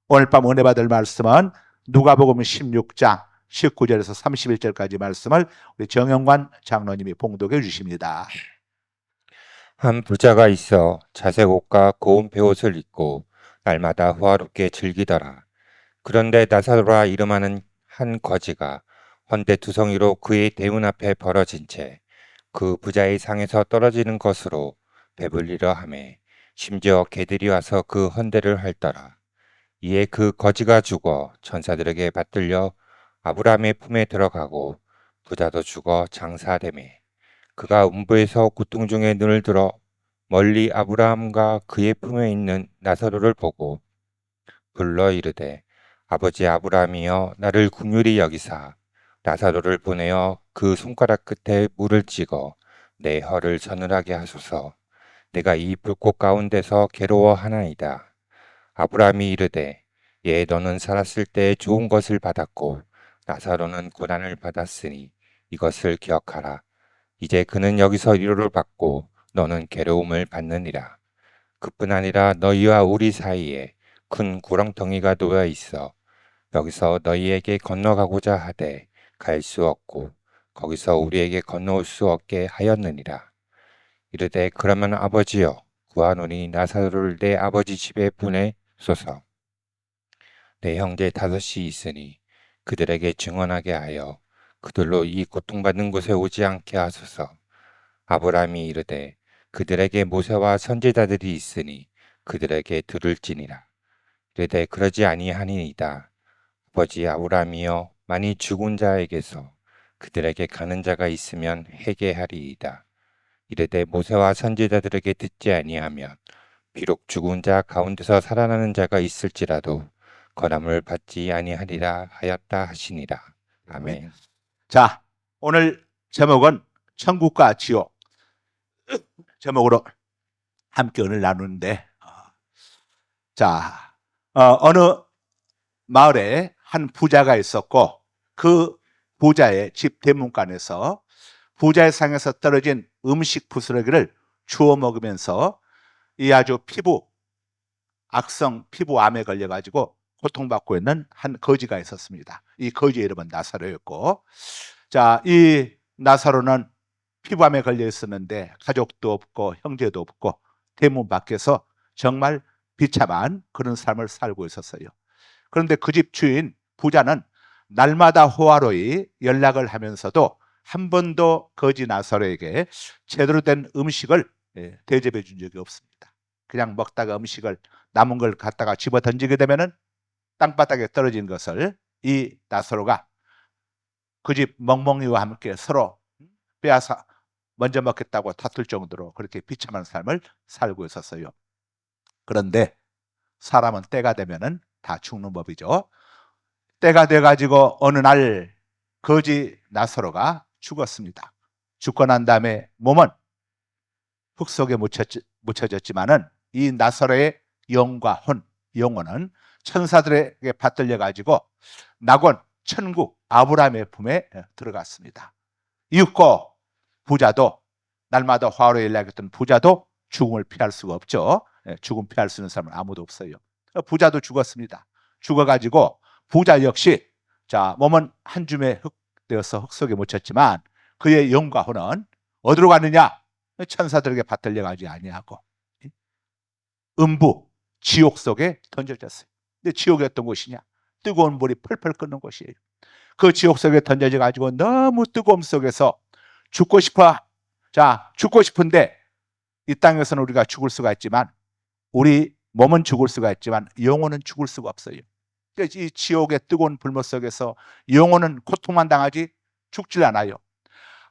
오늘 밤 은혜 받을 말씀은 누가복음 16장 19절에서 31절까지 말씀을 우리 정영관 장로님이 봉독해 주십니다. 한 부자가 있어 자색 옷과 고운 베옷을 입고 날마다 호화롭게 즐기더라. 그런데 나사로라 이름하는 한 거지가 헌데 두성이로 그의 대문 앞에 벌어진 채 그 부자의 상에서 떨어지는 것으로 배불리려 하매 심지어 개들이 와서 그 헌데를 핥더라. 이에 그 거지가 죽어 천사들에게 받들려 아브라함의 품에 들어가고 부자도 죽어 장사되매 그가 음부에서 고통 중에 눈을 들어 멀리 아브라함과 그의 품에 있는 나사로를 보고 불러 이르되 아버지 아브라함이여 나를 긍휼히 여기사 나사로를 보내어 그 손가락 끝에 물을 찍어 내 혀를 서늘하게 하소서. 내가 이 불꽃 가운데서 괴로워하나이다. 아브라함이 이르되 예 너는 살았을 때 좋은 것을 받았고 나사로는 고난을 받았으니 이것을 기억하라. 이제 그는 여기서 위로를 받고 너는 괴로움을 받느니라. 그뿐 아니라 너희와 우리 사이에 큰 구렁텅이가 놓여 있어 여기서 너희에게 건너가고자 하되 갈 수 없고 거기서 우리에게 건너올 수 없게 하였느니라. 이르되 그러면 아버지여 구하노니 나사로를 내 아버지 집에 보내소서. 내 형제 5이 있으니 그들에게 증언하게 하여 그들로 이 고통받는 곳에 오지 않게 하소서. 아브라함이 이르되 그들에게 모세와 선지자들이 있으니 그들에게 들을지니라. 이르되 그러지 아니하니이다. 아버지 아브라함이여 만일 죽은 자에게서 그들에게 가는 자가 있으면 회개하리이다. 이르되 모세와 선지자들에게 듣지 아니하면 비록 죽은 자 가운데서 살아나는 자가 있을지라도 권함을 받지 아니하리라 하였다 하시니라. 아멘. 자, 오늘 제목은 천국과 지옥 제목으로 함께 오늘 나누는데, 자, 어느 마을에 한 부자가 있었고 그 부자의 집 대문간에서 부자의 상에서 떨어진 음식 부스러기를 주워 먹으면서 이 아주 악성 피부암에 걸려가지고 고통받고 있는 한 거지가 있었습니다. 이 거지의 이름은 나사로였고, 자, 이 나사로는 피부암에 걸려 있었는데 가족도 없고 형제도 없고 대문 밖에서 정말 비참한 그런 삶을 살고 있었어요. 그런데 그 집 주인 부자는 날마다 호화로이 연락을 하면서도 한 번도 거지 나사로에게 제대로 된 음식을 대접해 준 적이 없습니다. 그냥 먹다가 음식을 남은 걸 갖다가 집어 던지게 되면은 땅바닥에 떨어진 것을 이 나사로가 그 집 멍멍이와 함께 서로 빼앗아 먼저 먹겠다고 다툴 정도로 그렇게 비참한 삶을 살고 있었어요. 그런데 사람은 때가 되면은 다 죽는 법이죠. 때가 돼가지고 어느 날 거지 나사로가 죽었습니다. 죽고 난 다음에 몸은 흙 속에 묻혀졌지만은 이 나사로의 영과 영혼은 천사들에게 받들려 가지고 낙원 천국 아브라함의 품에 들어갔습니다. 이윽고 부자도 날마다 화로 연락했던 부자도 죽음을 피할 수가 없죠. 죽음 피할 수 있는 사람은 아무도 없어요. 부자도 죽었습니다. 죽어가지고 부자 역시 자 몸은 한 줌에 흙 되어서 흙 속에 묻혔지만 그의 영과 혼은 어디로 갔느냐? 천사들에게 받들려 가지 아니하고 음부 지옥 속에 던져졌어요. 근데 지옥이 어떤 곳이냐? 뜨거운 물이 펄펄 끓는 곳이에요. 그 지옥 속에 던져져 가지고 너무 뜨거움 속에서 죽고 싶어. 자, 죽고 싶은데 이 땅에서는 우리가 죽을 수가 있지만 우리 몸은 죽을 수가 있지만 영혼은 죽을 수가 없어요. 그러니까 이 지옥의 뜨거운 불못 속에서 영혼은 고통만 당하지 죽질 않아요.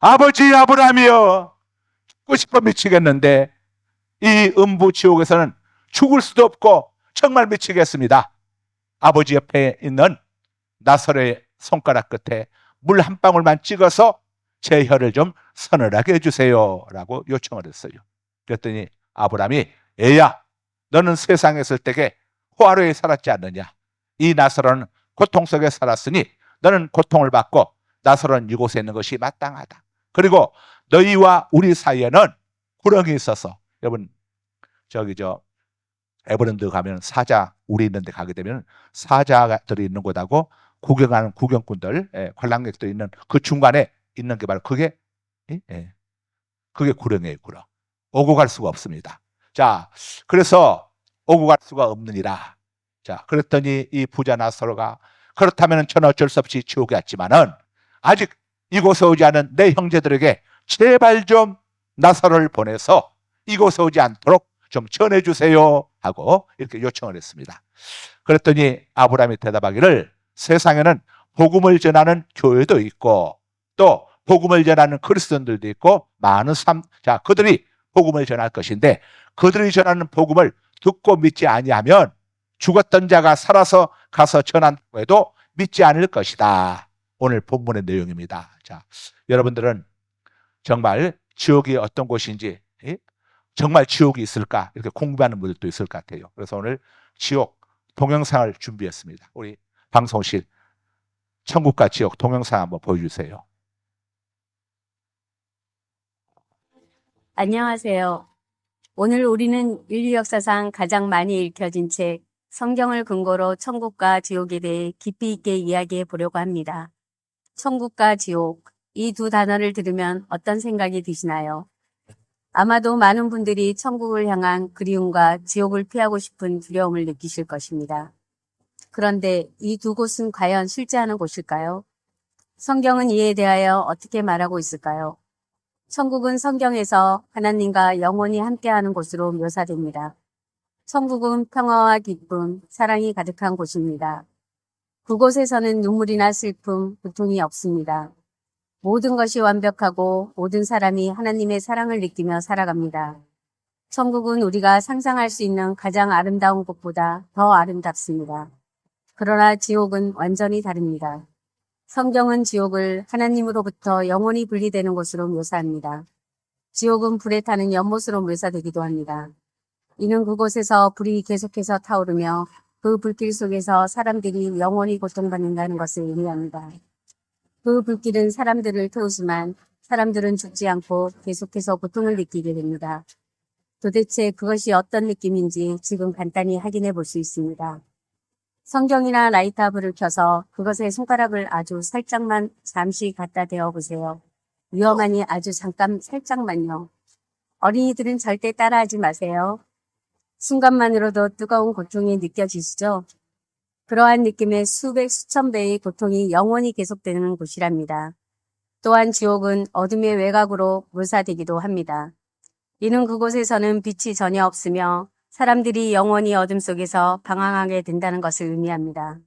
아버지 아브라함이여 죽고 싶어 미치겠는데 이 음부 지옥에서는 죽을 수도 없고 정말 미치겠습니다. 아버지 옆에 있는 나사로의 손가락 끝에 물 한 방울만 찍어서 제 혀를 좀 서늘하게 해주세요 라고 요청을 했어요. 그랬더니 아브라함이 애야 너는 세상에 있을 때에 호화로에 살았지 않느냐. 이 나사로는 고통 속에 살았으니 너는 고통을 받고 나사로는 이곳에 있는 것이 마땅하다. 그리고 너희와 우리 사이에는 구렁이 있어서 여러분 에버랜드 가면 사자 우리 있는 데 가게 되면 사자들이 있는 곳하고 구경하는 구경꾼들, 관람객들 있는 그 중간에 있는 게 바로 그게 그게 구렁이에요, 구렁. 오고 갈 수가 없습니다. 자, 그래서 오고 갈 수가 없느니라. 자, 그랬더니 이 부자 나사로가 그렇다면 저는 어쩔 수 없이 지옥에 왔지만은 아직 이곳에 오지 않은 내 형제들에게 제발 좀 나사로를 보내서 이곳에 오지 않도록 좀 전해주세요 하고 이렇게 요청을 했습니다. 그랬더니 아브라함이 대답하기를 세상에는 복음을 전하는 교회도 있고 또 복음을 전하는 그리스도인들도 있고 많은 자, 그들이 복음을 전할 것인데 그들이 전하는 복음을 듣고 믿지 아니하면 죽었던 자가 살아서 가서 전한다고 해도 믿지 않을 것이다. 오늘 본문의 내용입니다. 자, 여러분들은 정말 지옥이 어떤 곳인지 정말 지옥이 있을까 이렇게 공부하는 분들도 있을 것 같아요. 그래서 오늘 지옥 동영상을 준비했습니다. 우리 방송실 천국과 지옥 동영상 한번 보여주세요. 안녕하세요. 오늘 우리는 인류 역사상 가장 많이 읽혀진 책 성경을 근거로 천국과 지옥에 대해 깊이 있게 이야기해 보려고 합니다. 천국과 지옥, 이 두 단어를 들으면 어떤 생각이 드시나요? 아마도 많은 분들이 천국을 향한 그리움과 지옥을 피하고 싶은 두려움을 느끼실 것입니다. 그런데 이 두 곳은 과연 실제하는 곳일까요? 성경은 이에 대하여 어떻게 말하고 있을까요? 천국은 성경에서 하나님과 영원히 함께하는 곳으로 묘사됩니다. 천국은 평화와 기쁨, 사랑이 가득한 곳입니다. 그곳에서는 눈물이나 슬픔, 고통이 없습니다. 모든 것이 완벽하고 모든 사람이 하나님의 사랑을 느끼며 살아갑니다. 천국은 우리가 상상할 수 있는 가장 아름다운 곳보다 더 아름답습니다. 그러나 지옥은 완전히 다릅니다. 성경은 지옥을 하나님으로부터 영원히 분리되는 곳으로 묘사합니다. 지옥은 불에 타는 연못으로 묘사되기도 합니다. 이는 그곳에서 불이 계속해서 타오르며 그 불길 속에서 사람들이 영원히 고통받는다는 것을 의미합니다. 그 불길은 사람들을 태우지만 사람들은 죽지 않고 계속해서 고통을 느끼게 됩니다. 도대체 그것이 어떤 느낌인지 지금 간단히 확인해 볼 수 있습니다. 성경이나 라이터 불을 켜서 그것에 손가락을 아주 살짝만 잠시 갖다 대어 보세요. 위험하니 아주 잠깐 살짝만요. 어린이들은 절대 따라하지 마세요. 순간만으로도 뜨거운 고통이 느껴지시죠? 그러한 느낌의 수백 수천 배의 고통이 영원히 계속되는 곳이랍니다. 또한 지옥은 어둠의 외곽으로 묘사되기도 합니다. 이는 그곳에서는 빛이 전혀 없으며 사람들이 영원히 어둠 속에서 방황하게 된다는 것을 의미합니다.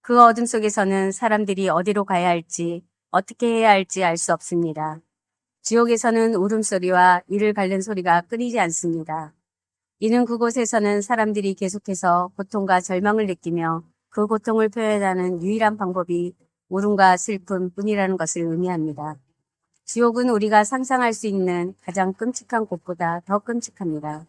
그 어둠 속에서는 사람들이 어디로 가야 할지, 어떻게 해야 할지 알 수 없습니다. 지옥에서는 울음소리와 이를 갉는 소리가 끊이지 않습니다. 이는 그곳에서는 사람들이 계속해서 고통과 절망을 느끼며 그 고통을 표현하는 유일한 방법이 울음과 슬픔뿐이라는 것을 의미합니다. 지옥은 우리가 상상할 수 있는 가장 끔찍한 곳보다 더 끔찍합니다.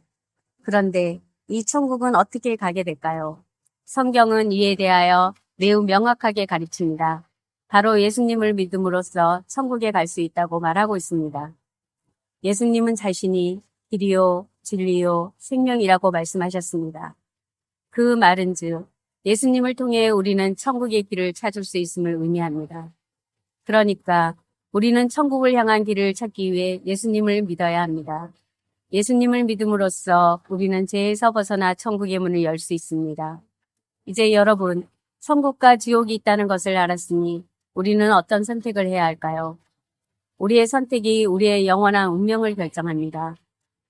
그런데 이 천국은 어떻게 가게 될까요? 성경은 이에 대하여 매우 명확하게 가르칩니다. 바로 예수님을 믿음으로써 천국에 갈 수 있다고 말하고 있습니다. 예수님은 자신이 길이요, 진리요, 생명이라고 말씀하셨습니다. 그 말은즉 예수님을 통해 우리는 천국의 길을 찾을 수 있음을 의미합니다. 그러니까 우리는 천국을 향한 길을 찾기 위해 예수님을 믿어야 합니다. 예수님을 믿음으로써 우리는 죄에서 벗어나 천국의 문을 열 수 있습니다. 이제 여러분, 천국과 지옥이 있다는 것을 알았으니 우리는 어떤 선택을 해야 할까요? 우리의 선택이 우리의 영원한 운명을 결정합니다.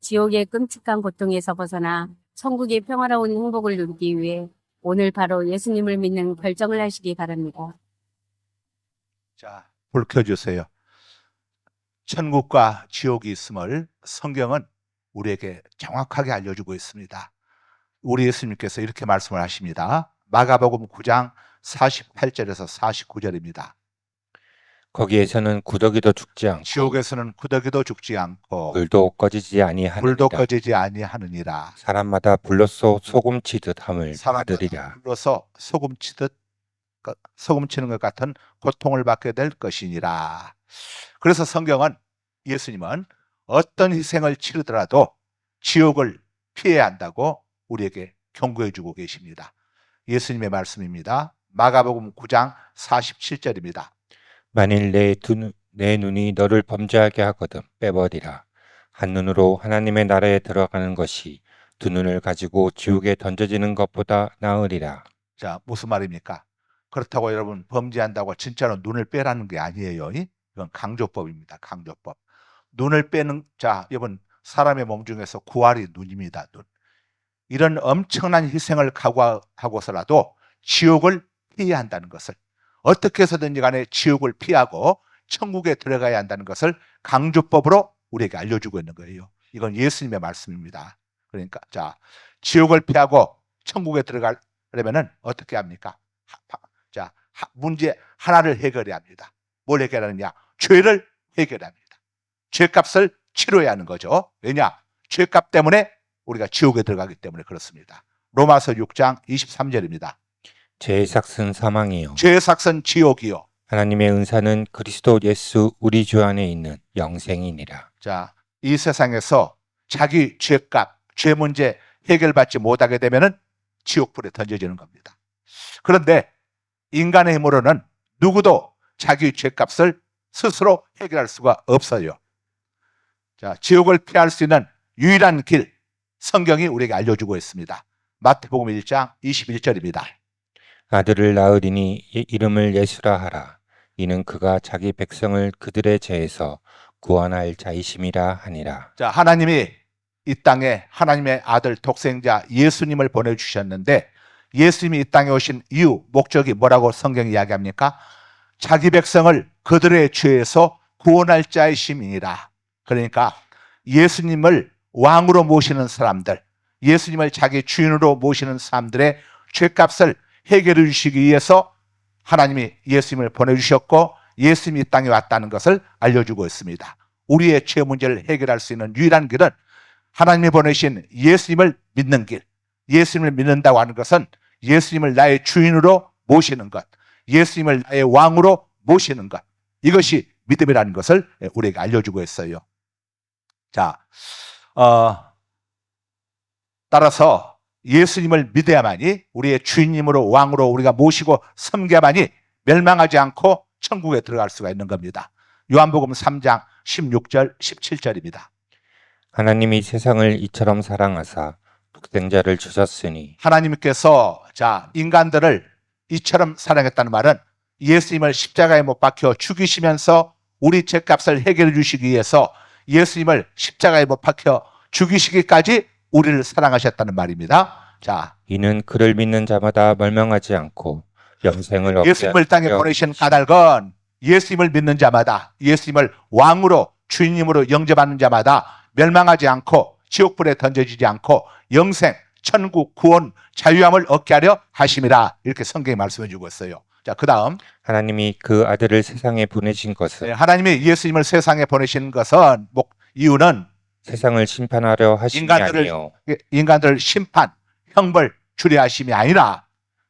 지옥의 끔찍한 고통에서 벗어나 천국의 평화로운 행복을 누리기 위해 오늘 바로 예수님을 믿는 결정을 하시기 바랍니다. 자, 불 켜주세요. 천국과 지옥이 있음을 성경은 우리에게 정확하게 알려주고 있습니다. 우리 예수님께서 이렇게 말씀을 하십니다. 마가복음 9장 48절에서 49절입니다. 거기에서는 구더기도 죽지 않고 지옥에서는 구더기도 죽지 않고 불도 꺼지지 아니하느니라. 불도 꺼지지 아니하느니라. 사람마다 불로써 소금치듯 함을 사람마다 받으리라. 불로서 소금치는 것 같은 고통을 받게 될 것이니라. 그래서 성경은 예수님은 어떤 희생을 치르더라도 지옥을 피해야 한다고 우리에게 경고해 주고 계십니다. 예수님의 말씀입니다. 마가복음 9장 47절입니다. 만일 내 눈이 너를 범죄하게 하거든 빼버리라. 한 눈으로 하나님의 나라에 들어가는 것이 두 눈을 가지고 지옥에 던져지는 것보다 나으리라. 자, 무슨 말입니까? 그렇다고 여러분 범죄한다고 진짜로 눈을 빼라는 게 아니에요. 이건 강조법입니다. 강조법. 눈을 빼는, 자, 여러분 사람의 몸 중에서 구할이 눈입니다. 눈. 이런 엄청난 희생을 각오하고서라도 지옥을 피해야 한다는 것을, 어떻게 해서든지 간에 지옥을 피하고 천국에 들어가야 한다는 것을 강조법으로 우리에게 알려주고 있는 거예요. 이건 예수님의 말씀입니다. 그러니까 자, 지옥을 피하고 천국에 들어가려면은 어떻게 합니까? 자, 문제 하나를 해결해야 합니다. 뭘 해결하느냐? 죄를 해결해야 합니다. 죄값을 치러야 하는 거죠. 왜냐? 죄값 때문에 우리가 지옥에 들어가기 때문에 그렇습니다. 로마서 6장 23절입니다. 죄의 삭은 사망이요 죄의 삭은 지옥이요. 하나님의 은사는 그리스도 예수 우리 주 안에 있는 영생이니라. 자, 이 세상에서 자기 죄값, 죄 문제 해결받지 못하게 되면은 지옥불에 던져지는 겁니다. 그런데 인간의 힘으로는 누구도 자기 죄값을 스스로 해결할 수가 없어요. 자, 지옥을 피할 수 있는 유일한 길, 성경이 우리에게 알려주고 있습니다. 마태복음 1장 21절입니다. 아들을 낳으리니 이름을 예수라 하라. 이는 그가 자기 백성을 그들의 죄에서 구원할 자이심이라 하니라. 자, 하나님이 이 땅에 하나님의 아들 독생자 예수님을 보내주셨는데, 예수님이 이 땅에 오신 이유, 목적이 뭐라고 성경이 이야기합니까? 자기 백성을 그들의 죄에서 구원할 자이심이니라. 그러니까 예수님을 왕으로 모시는 사람들, 예수님을 자기 주인으로 모시는 사람들의 죄값을 해결해 주시기 위해서 하나님이 예수님을 보내주셨고, 예수님이 이 땅에 왔다는 것을 알려주고 있습니다. 우리의 죄 문제를 해결할 수 있는 유일한 길은 하나님이 보내신 예수님을 믿는 길. 예수님을 믿는다고 하는 것은 예수님을 나의 주인으로 모시는 것, 예수님을 나의 왕으로 모시는 것, 이것이 믿음이라는 것을 우리에게 알려주고 있어요. 자, 따라서 예수님을 믿어야만이, 우리의 주인님으로 왕으로 우리가 모시고 섬겨야만이 멸망하지 않고 천국에 들어갈 수가 있는 겁니다. 요한복음 3장 16절 17절입니다. 하나님이 세상을 이처럼 사랑하사 독생자를 주셨으니. 하나님께서 자, 인간들을 이처럼 사랑했다는 말은 예수님을 십자가에 못 박혀 죽이시면서 우리 죄값을 해결해 주시기 위해서 예수님을 십자가에 못 박혀 죽이시기까지 우리를 사랑하셨다는 말입니다. 자, 이는 그를 믿는 자마다 멸망하지 않고 영생을 얻게 예수님을 땅에 하려 보내신 까닭은 예수님을 믿는 자마다, 예수님을 왕으로 주인님으로 영접하는 자마다 멸망하지 않고 지옥불에 던져지지 않고 영생, 천국, 구원, 자유함을 얻게 하려 하심이라, 이렇게 성경이 말씀해 주고 있어요. 자, 그 다음 하나님이 그 아들을 세상에 보내신 것은 하나님이 예수님을 세상에 보내신 것은 이유는 세상을 심판하려 하심이 아니요 인간들을 심판, 형벌 주려 하심이 아니라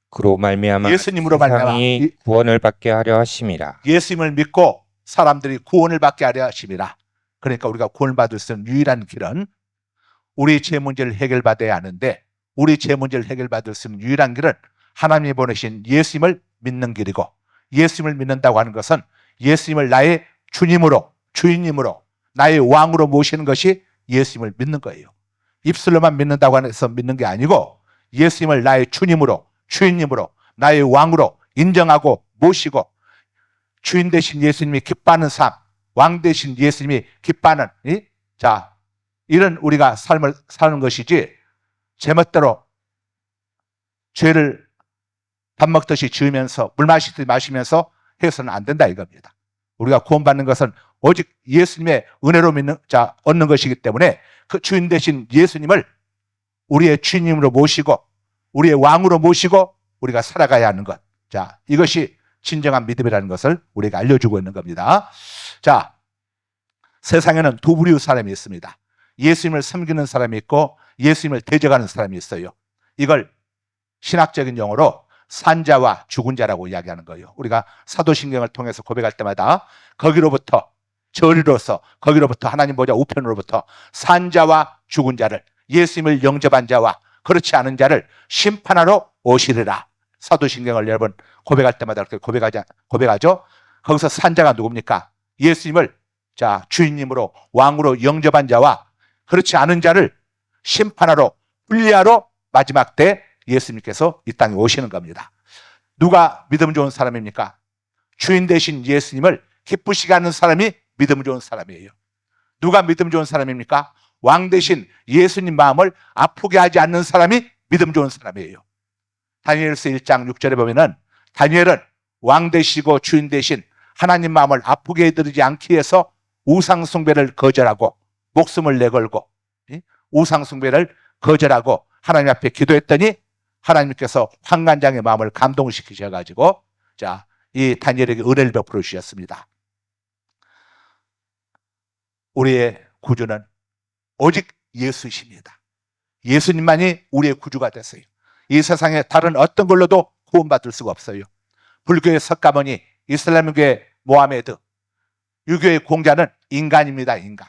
그로 말미암아 예수님으로 말미암아 세상이 구원을 받게 하려 하심이라. 예수님을 믿고 사람들이 구원을 받게 하려 하심이라. 그러니까 우리가 구원을 받을 수 있는 유일한 길은 우리 죄 문제를 해결받아야 하는데, 우리 죄 문제를 해결받을 수 있는 유일한 길은 하나님이 보내신 예수님을 믿는 길이고, 예수님을 믿는다고 하는 것은 예수님을 나의 주님으로, 주인님으로, 나의 왕으로 모시는 것이 예수님을 믿는 거예요. 입술로만 믿는다고 해서 믿는 게 아니고 예수님을 나의 주님으로, 주인님으로, 나의 왕으로 인정하고 모시고, 주인 되신 예수님이 기뻐하는 삶, 왕 되신 예수님이 기뻐하는 자, 이런 우리가 삶을 사는 것이지, 제멋대로 죄를 밥 먹듯이 지으면서 물 마시듯이 마시면서 해서는 안 된다 이겁니다. 우리가 구원받는 것은 오직 예수님의 은혜로 얻는 것이기 때문에 그 주인 되신 예수님을 우리의 주인님으로 모시고 우리의 왕으로 모시고 우리가 살아가야 하는 것. 자, 이것이 진정한 믿음이라는 것을 우리가 알려주고 있는 겁니다. 자, 세상에는 두 부류의 사람이 있습니다. 예수님을 섬기는 사람이 있고 예수님을 대적하는 사람이 있어요. 이걸 신학적인 용어로 산자와 죽은 자라고 이야기하는 거예요. 우리가 사도신경을 통해서 고백할 때마다 거기로부터, 저리로서 거기로부터, 하나님 보좌 우편으로부터 산자와 죽은 자를, 예수님을 영접한 자와 그렇지 않은 자를 심판하러 오시리라. 사도신경을 여러분 고백할 때마다 그렇게 고백하죠. 거기서 산자가 누굽니까? 예수님을 주인님으로 왕으로 영접한 자와 그렇지 않은 자를 심판하러 분리하러 마지막 때 예수님께서 이 땅에 오시는 겁니다. 누가 믿음 좋은 사람입니까? 주인 되신 예수님을 기쁘시게 하는 사람이 믿음 좋은 사람이에요. 누가 믿음 좋은 사람입니까? 왕 되신 예수님 마음을 아프게 하지 않는 사람이 믿음 좋은 사람이에요. 다니엘서 1장 6절에 보면은 다니엘은 왕 되시고 주인 되신 하나님 마음을 아프게 해드리지 않기 위해서 우상 숭배를 거절하고 목숨을 내걸고 우상 숭배를 거절하고 하나님 앞에 기도했더니 하나님께서 환관장의 마음을 감동시키셔가지고 이 다니엘에게 은혜를 베풀어 주셨습니다. 우리의 구주는 오직 예수이십니다. 예수님만이 우리의 구주가 되세요. 이 세상에 다른 어떤 걸로도 구원받을 수가 없어요. 불교의 석가모니, 이슬람교의 모하메드, 유교의 공자는 인간입니다. 인간.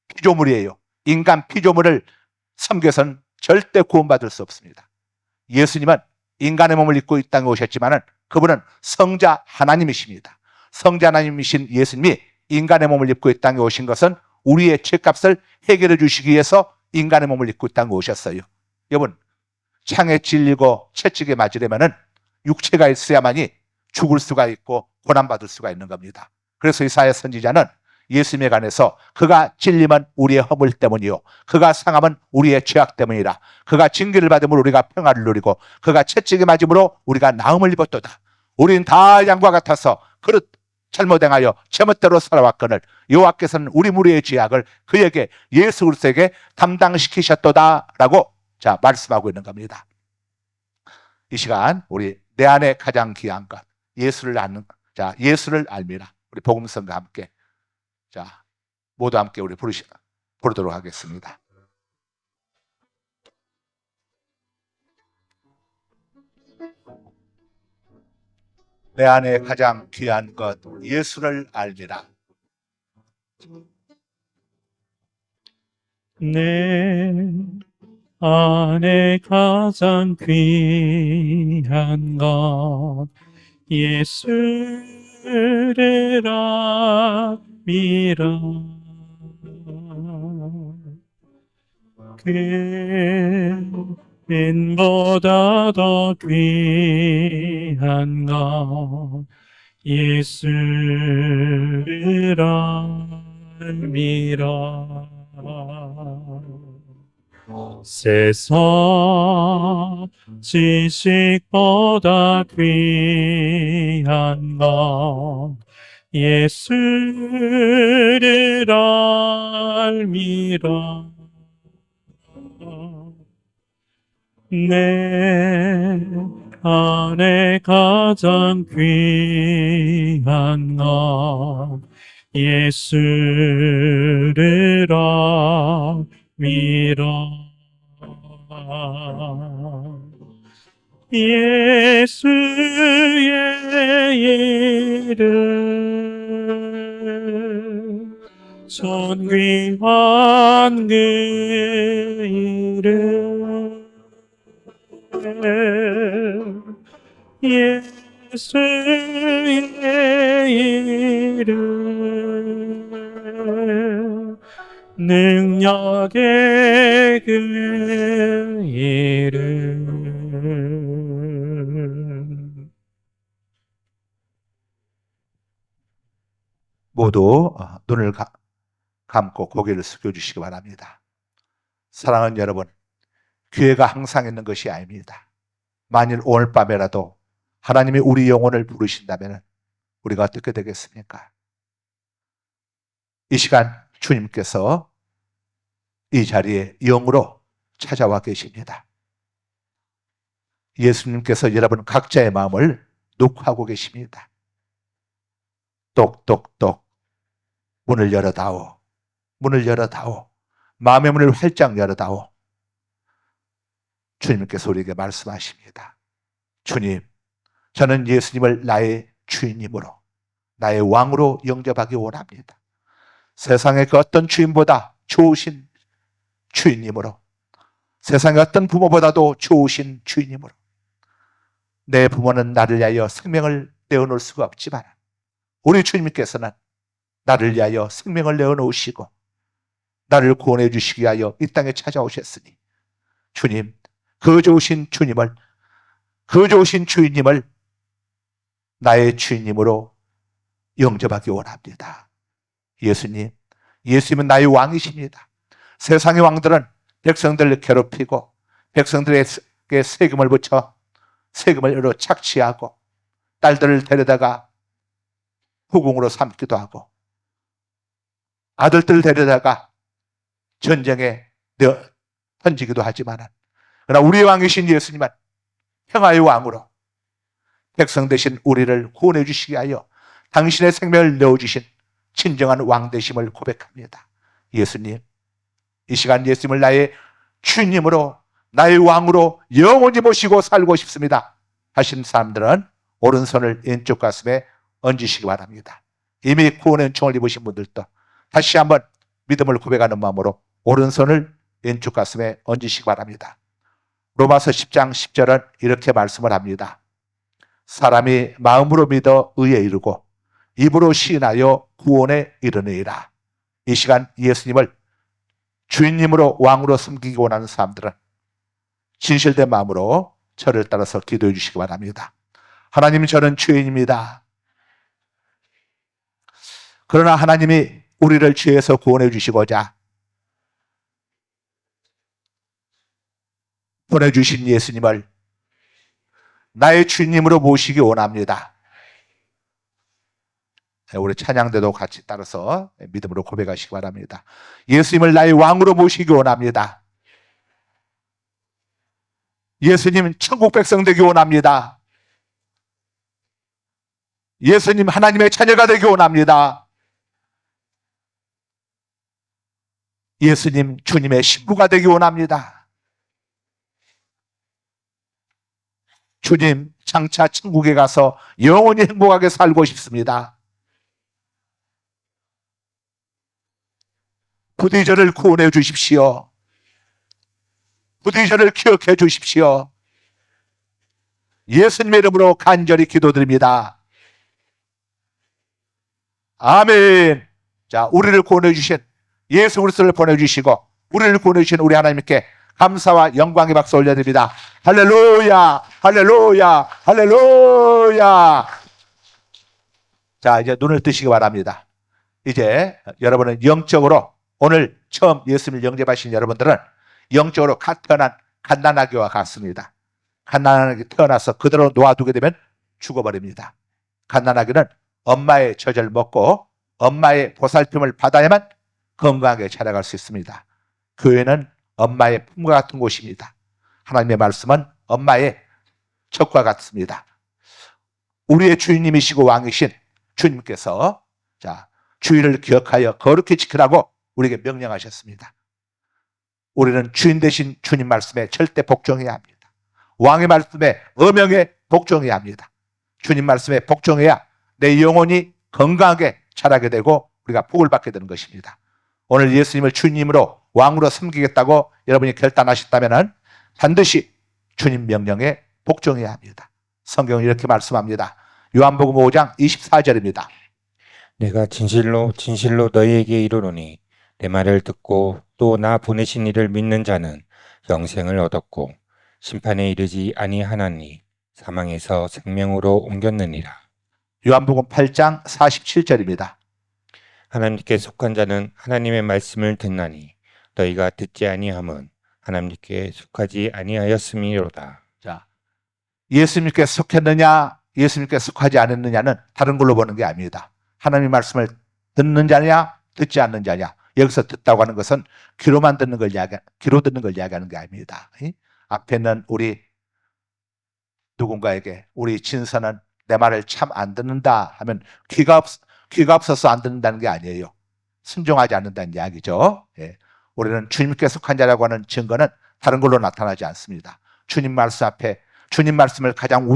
피조물이에요. 인간 피조물을 섬겨서는 절대 구원받을 수 없습니다. 예수님은 인간의 몸을 입고 이 땅에 오셨지만 그분은 성자 하나님이십니다. 성자 하나님이신 예수님이 인간의 몸을 입고 이 땅에 오신 것은 우리의 죄값을 해결해 주시기 위해서 인간의 몸을 입고 이 땅에 오셨어요. 여러분, 창에 찔리고 채찍에 맞으려면은 육체가 있어야만이 죽을 수가 있고 고난받을 수가 있는 겁니다. 그래서 이사야 선지자는 예수님에 관해서 그가 찔림은 우리의 허물 때문이요 그가 상함은 우리의 죄악 때문이라. 그가 징계를 받음으로 우리가 평화를 누리고 그가 채찍에 맞음으로 우리가 나음을 입었도다. 우리는 다 양과 같아서 그릇 잘못 행하여 제멋대로 살아왔거늘 여호와께서는 우리 무리의 죄악을 그에게 예수 그리스도에게 담당시키셨도다라고 말씀하고 있는 겁니다. 이 시간 우리 내 안에 가장 귀한 것 예수를 아는 예수를 알미라. 우리 복음성과 함께 모두 함께 우리 부르도록 하겠습니다. 내 안에 가장 귀한 것 예수를 알미라. 내 안에 가장 귀한 것 예수를 알미라. 금보다 더 귀한 것 예수를 알미라. 세상 지식보다 귀한 것 예수를 알미라. 내 안에 가장 귀한 것 예수를 알미라. 예수의 이름 존귀한 그 이름 예수의 이름 능력의 그 이름. 모두 눈을 감고 고개를 숙여주시기 바랍니다. 사랑하는 여러분, 기회가 항상 있는 것이 아닙니다. 만일 오늘 밤에라도 하나님이 우리 영혼을 부르신다면 우리가 어떻게 되겠습니까? 이 시간 주님께서 이 자리에 영으로 찾아와 계십니다. 예수님께서 여러분 각자의 마음을 녹화하고 계십니다. 똑똑똑 문을 열어다오. 문을 열어다오. 마음의 문을 활짝 열어다오. 주님께서 우리에게 말씀하십니다. 주님, 저는 예수님을 나의 주인님으로 나의 왕으로 영접하기 원합니다. 세상의 그 어떤 주인보다 좋으신 주인님으로 세상의 어떤 부모보다도 좋으신 주인님으로 내 부모는 나를 위하여 생명을 내어놓을 수가 없지만 우리 주님께서는 나를 위하여 생명을 내어놓으시고 나를 구원해 주시기 위하여 이 땅에 찾아오셨으니 주님, 그 좋으신 주님을, 그 좋으신 주인님을 나의 주인님으로 영접하기 원합니다. 예수님, 예수님은 나의 왕이십니다. 세상의 왕들은 백성들을 괴롭히고 백성들에게 세금을 붙여 세금을 착취하고 딸들을 데려다가 후궁으로 삼기도 하고 아들들을 데려다가 전쟁에 던지기도 하지만 그러나 우리의 왕이신 예수님은 평화의 왕으로 백성 대신 우리를 구원해 주시기 위하여 당신의 생명을 내어주신 진정한 왕 되심을 고백합니다. 예수님, 이 시간 예수님을 나의 주님으로 나의 왕으로 영원히 모시고 살고 싶습니다 하신 사람들은 오른손을 왼쪽 가슴에 얹으시기 바랍니다. 이미 구원의 은총을 입으신 분들도 다시 한번 믿음을 고백하는 마음으로 오른손을 왼쪽 가슴에 얹으시기 바랍니다. 로마서 10장 10절은 이렇게 말씀을 합니다. 사람이 마음으로 믿어 의에 이르고 입으로 시인하여 구원에 이르느니라. 이 시간 예수님을 주인님으로 왕으로 섬기기 원하는 사람들은 진실된 마음으로 저를 따라서 기도해 주시기 바랍니다. 하나님, 저는 죄인입니다. 그러나 하나님이 우리를 죄에서 구원해 주시고자 보내주신 예수님을 나의 주님으로 모시기 원합니다. 우리 찬양대도 같이 따라서 믿음으로 고백하시기 바랍니다. 예수님을 나의 왕으로 모시기 원합니다. 예수님 천국 백성 되기 원합니다. 예수님 하나님의 자녀가 되기 원합니다. 예수님 주님의 신부가 되기 원합니다. 주님 장차 천국에 가서 영원히 행복하게 살고 싶습니다. 부디 저를 구원해 주십시오. 부디 저를 기억해 주십시오. 예수님의 이름으로 간절히 기도드립니다. 아멘. 자, 우리를 구원해 주신 예수 그리스도를 보내주시고 우리를 구원해 주신 우리 하나님께 감사와 영광의 박수 올려드립니다. 할렐루야, 할렐루야, 할렐루야. 자, 이제 눈을 뜨시기 바랍니다. 이제 여러분은 영적으로 오늘 처음 예수님을 영접하신 여러분들은 영적으로 태어난 갓난아기와 같습니다. 갓난아기 태어나서 그대로 놓아두게 되면 죽어버립니다. 갓난아기는 엄마의 젖을 먹고 엄마의 보살핌을 받아야만 건강하게 자라갈 수 있습니다. 교회는 엄마의 품과 같은 곳입니다. 하나님의 말씀은 엄마의 젖과 같습니다. 우리의 주인님이시고 왕이신 주님께서 자, 주의를 기억하여 거룩히 지키라고 우리에게 명령하셨습니다. 우리는 주인 되신 주님 말씀에 절대 복종해야 합니다. 왕의 말씀에 엄명에 복종해야 합니다. 주님 말씀에 복종해야 내 영혼이 건강하게 자라게 되고 우리가 복을 받게 되는 것입니다. 오늘 예수님을 주님으로 왕으로 섬기겠다고 여러분이 결단하셨다면 반드시 주님 명령에 복종해야 합니다. 성경은 이렇게 말씀합니다. 요한복음 5장 24절입니다. 내가 진실로 진실로 너희에게 이르노니 내 말을 듣고 또 나 보내신 이를 믿는 자는 영생을 얻었고 심판에 이르지 아니하나니 사망에서 생명으로 옮겼느니라. 요한복음 8장 47절입니다. 하나님께 속한 자는 하나님의 말씀을 듣나니 너희가 듣지 아니함은 하나님께 속하지 아니하였음이로다. 자, 예수님께 속했느냐 예수님께 속하지 않았느냐는 다른 걸로 보는 게 아닙니다. 하나님의 말씀을 듣는 자냐 듣지 않는 자냐. 여기서 듣다고 하는 것은 귀로만 듣는 걸 귀로 듣는 걸 이야기하는 게 아닙니다. 앞에는 우리 누군가에게 우리 진서는 내 말을 참 안 듣는다 하면 귀가 없어서 안 듣는다는 게 아니에요. 순종하지 않는다는 이야기죠. 예. 우리는 주님께 속한 자라고 하는 증거는 다른 걸로 나타나지 않습니다. 주님 말씀 앞에 주님 말씀을 가장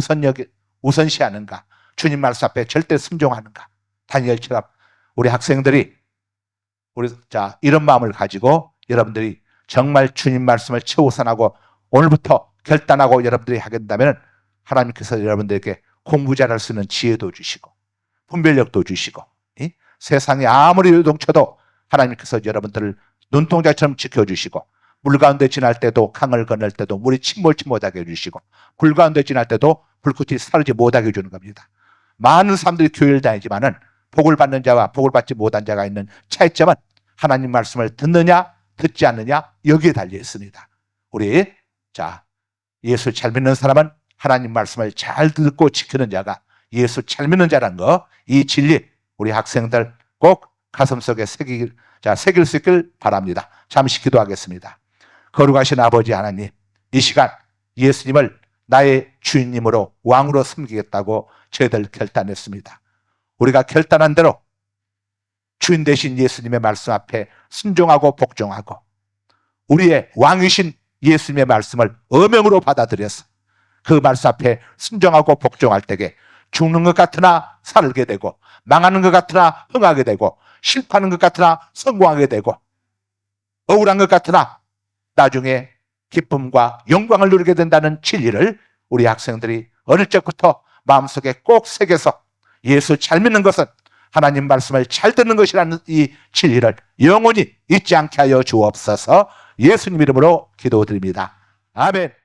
우선시하는가, 주님 말씀 앞에 절대 순종하는가. 다니엘처럼 우리 학생들이 이런 마음을 가지고 여러분들이 정말 주님 말씀을 최우선하고 오늘부터 결단하고 여러분들이 하게 된다면 하나님께서 여러분들에게 공부 잘할 수 있는 지혜도 주시고 분별력도 주시고 세상이 아무리 요동쳐도 하나님께서 여러분들을 눈동자처럼 지켜주시고 물 가운데 지날 때도 강을 건널 때도 물이 침몰치 못하게 해주시고 불 가운데 지날 때도 불꽃이 사르지 못하게 해주는 겁니다. 많은 사람들이 교회를 다니지만은 복을 받는 자와 복을 받지 못한 자가 있는 차이점은 하나님 말씀을 듣느냐 듣지 않느냐 여기에 달려 있습니다. 우리 예수 잘 믿는 사람은 하나님 말씀을 잘 듣고 지키는 자가 예수 잘 믿는 자라는 거, 이 진리 우리 학생들 꼭 가슴속에 새길 수 있길 바랍니다. 잠시 기도하겠습니다. 거룩하신 아버지 하나님, 이 시간 예수님을 나의 주인님으로 왕으로 섬기겠다고 저희들 결단했습니다. 우리가 결단한 대로 주인 되신 예수님의 말씀 앞에 순종하고 복종하고 우리의 왕이신 예수님의 말씀을 어명으로 받아들여서 그 말씀 앞에 순종하고 복종할 때에 죽는 것 같으나 살게 되고 망하는 것 같으나 흥하게 되고 실패하는 것 같으나 성공하게 되고 억울한 것 같으나 나중에 기쁨과 영광을 누리게 된다는 진리를 우리 학생들이 어릴 적부터 마음속에 꼭 새겨서 예수 잘 믿는 것은 하나님 말씀을 잘 듣는 것이라는 이 진리를 영원히 잊지 않게 하여 주옵소서. 예수님 이름으로 기도드립니다. 아멘.